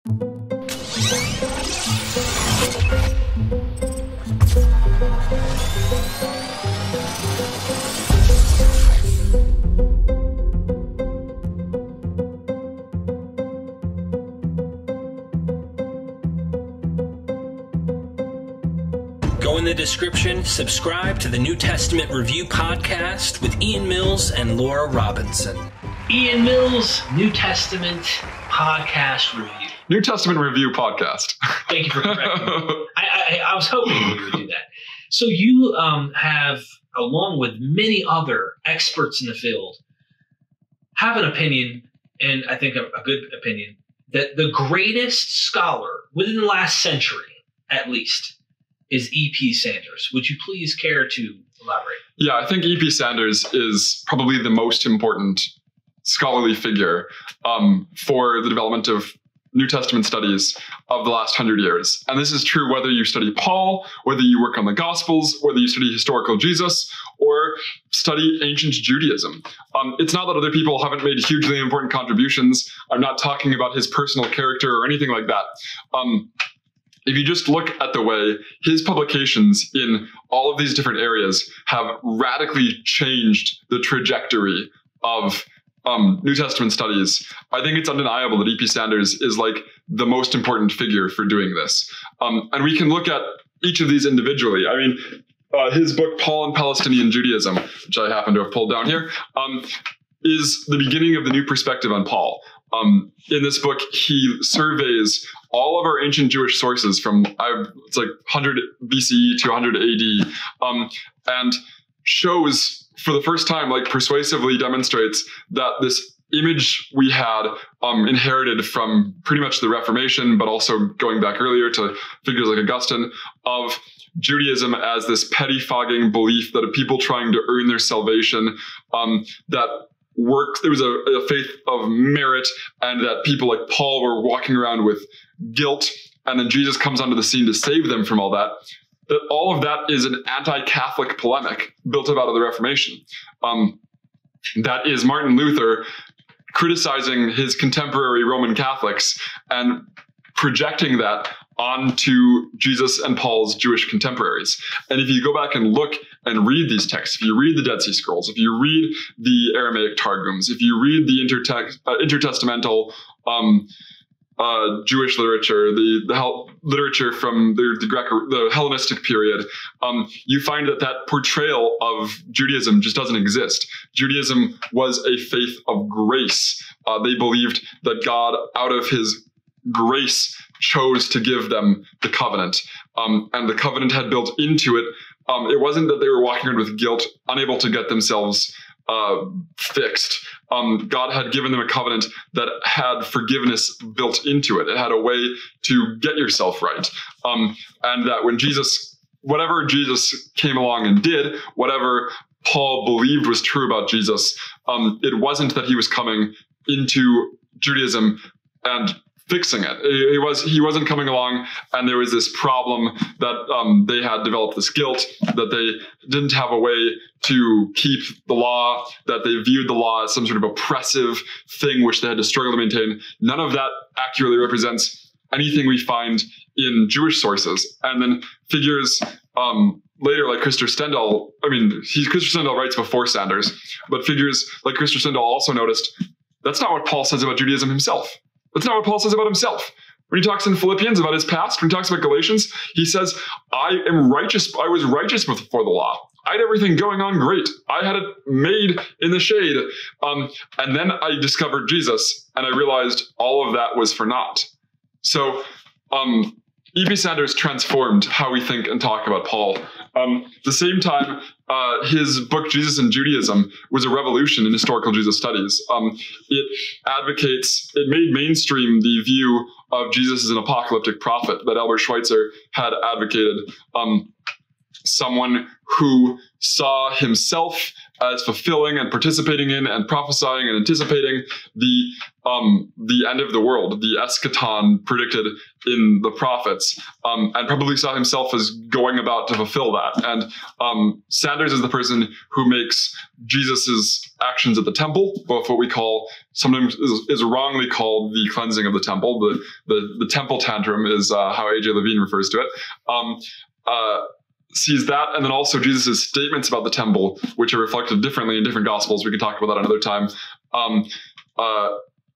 Go in the description, subscribe to the New Testament Review Podcast with Ian Mills and Laura Robinson. Ian Mills, New Testament Podcast Review. New Testament Review Podcast. Thank you for correcting me. I was hoping we would do that. So you have, along with many other experts in the field, have an opinion, and I think a good opinion, that the greatest scholar within the last century, at least, is E.P. Sanders. Would you please care to elaborate? Yeah, I think E.P. Sanders is probably the most important scholarly figure for the development of New Testament studies of the last 100 years. And this is true whether you study Paul, whether you work on the Gospels, whether you study historical Jesus, or study ancient Judaism. It's not that other people haven't made hugely important contributions. I'm not talking about his personal character or anything like that. If you just look at the way his publications in all of these different areas have radically changed the trajectory of New Testament studies, I think it's undeniable that E.P. Sanders is like the most important figure for doing this. And we can look at each of these individually. I mean, his book, Paul and Palestinian Judaism, which I happen to have pulled down here, is the beginning of the new perspective on Paul. In this book, he surveys all of our ancient Jewish sources from it's like 100 BCE to 100 AD, and shows for the first time, like persuasively demonstrates that this image we had inherited from pretty much the Reformation, but also going back earlier to figures like Augustine, of Judaism as this pettifogging belief that of people trying to earn their salvation, that there was a faith of merit, and that people like Paul were walking around with guilt, and then Jesus comes onto the scene to save them from all that. That all of that is an anti-Catholic polemic built up out of the Reformation. That is Martin Luther criticizing his contemporary Roman Catholics and projecting that onto Jesus and Paul's Jewish contemporaries. And if you go back and look and read these texts, if you read the Dead Sea Scrolls, if you read the Aramaic Targums, if you read the intertestamental Jewish literature, the literature from the Hellenistic period, you find that portrayal of Judaism just doesn't exist. Judaism was a faith of grace. They believed that God, out of his grace, chose to give them the covenant. And the covenant had built into it. It wasn't that they were walking around with guilt, unable to get themselves fixed. God had given them a covenant that had forgiveness built into it. It had a way to get yourself right. And that when whatever Jesus came along and did, whatever Paul believed was true about Jesus, it wasn't that he was coming into Judaism and fixing it. He wasn't coming along, and there was this problem that they had developed this guilt, that they didn't have a way to keep the law, that they viewed the law as some sort of oppressive thing which they had to struggle to maintain. None of that accurately represents anything we find in Jewish sources. And then figures later like Christopher Stendhal, Christopher Stendhal writes before Sanders, but figures like Christopher Stendhal also noticed that's not what Paul says about Judaism himself. That's not what Paul says about himself. When he talks in Philippians about his past, when he talks about Galatians, he says, I was righteous before the law. I had everything going on great. I had it made in the shade. And then I discovered Jesus, and I realized all of that was for naught. So E.P. Sanders transformed how we think and talk about Paul. The same time, his book, Jesus and Judaism, was a revolution in historical Jesus studies. It made mainstream the view of Jesus as an apocalyptic prophet that Albert Schweitzer had advocated. Someone who saw himself as fulfilling and participating in and prophesying and anticipating the end of the world, the eschaton predicted in the prophets, and probably saw himself as going about to fulfill that. And Sanders is the person who makes Jesus's actions at the temple, both what we call, sometimes is wrongly called the cleansing of the temple. The temple tantrum is how A.J. Levine refers to it. Sees that, and then also Jesus' statements about the temple, which are reflected differently in different gospels. We can talk about that another time,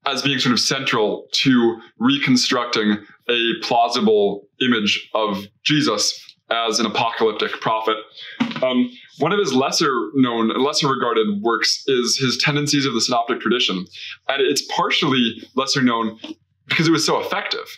as being sort of central to reconstructing a plausible image of Jesus as an apocalyptic prophet. One of his lesser regarded works is his Tendencies of the Synoptic Tradition, and it's partially lesser known because it was so effective.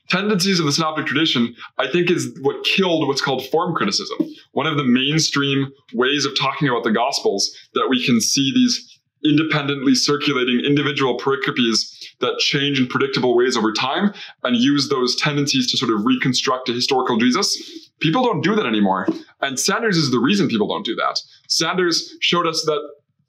Tendencies of the Synoptic Tradition, I think, is what killed what's called form criticism. One of the mainstream ways of talking about the Gospels, that we can see these independently circulating individual pericopes that change in predictable ways over time and use those tendencies to sort of reconstruct a historical Jesus. People don't do that anymore. And Sanders is the reason people don't do that. Sanders showed us that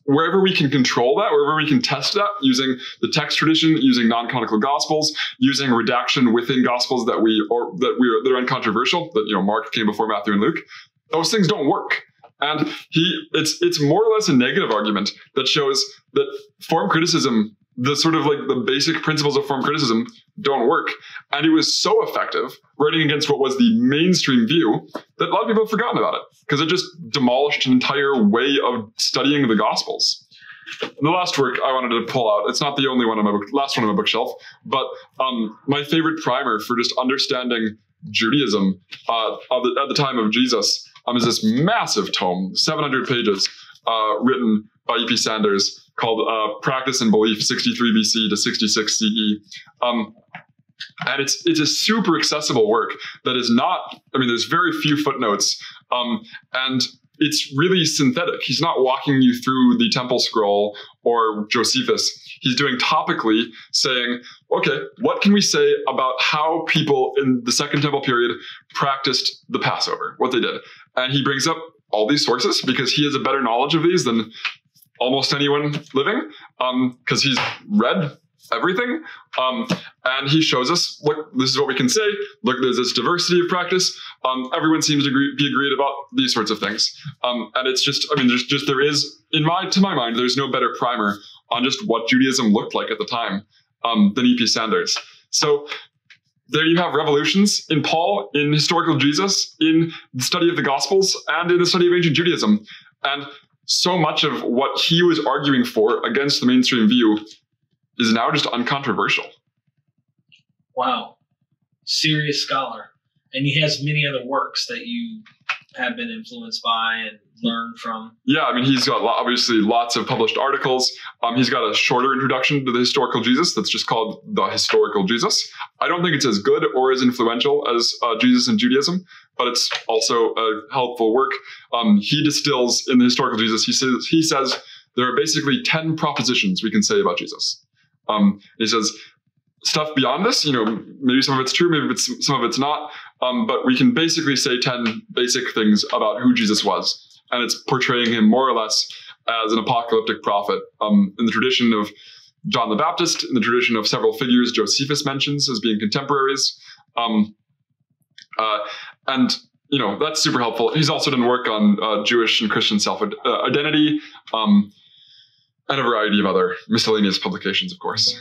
wherever we can control that, wherever we can test that, using the text tradition, using non-canonical gospels, using redaction within gospels that are uncontroversial, that Mark came before Matthew and Luke, those things don't work. And it's more or less a negative argument that shows that form criticism, the sort of like the basic principles of form criticism, don't work. And it was so effective, writing against what was the mainstream view, that a lot of people have forgotten about it because it just demolished an entire way of studying the Gospels. The last work I wanted to pull out, it's not the only one on my last one on my bookshelf, but my favorite primer for just understanding Judaism at the time of Jesus is this massive tome, 700 pages, written by E.P. Sanders, called Practice and Belief, 63 BC to 66 CE. And it's a super accessible work that is not, there's very few footnotes, and it's really synthetic. He's not walking you through the Temple Scroll or Josephus. He's doing topically, saying, okay, what can we say about how people in the Second Temple period practiced the Passover, what they did? And he brings up all these sources because he has a better knowledge of these than almost anyone living, because he's read everything. And he shows us, look, this is what we can say. Look, there's this diversity of practice. Everyone seems to be agreed about these sorts of things. And it's just, there is, to my mind, there's no better primer on just what Judaism looked like at the time than E.P. Sanders. So there you have revolutions in Paul, in historical Jesus, in the study of the Gospels, and in the study of ancient Judaism. And so much of what he was arguing for against the mainstream view is now just uncontroversial. Wow. Serious scholar. And he has many other works that you have been influenced by and learned from. Yeah, he's got obviously lots of published articles. He's got a shorter introduction to the historical Jesus that's just called The Historical Jesus. I don't think it's as good or as influential as Jesus and Judaism, but it's also a helpful work. He distills in the historical Jesus, he says there are basically 10 propositions we can say about Jesus. He says stuff beyond this, maybe some of it's true, maybe some of it's not, but we can basically say 10 basic things about who Jesus was. And it's portraying him more or less as an apocalyptic prophet in the tradition of John the Baptist, in the tradition of several figures Josephus mentions as being contemporaries. And that's super helpful. He's also done work on Jewish and Christian self-identity, and a variety of other miscellaneous publications, of course.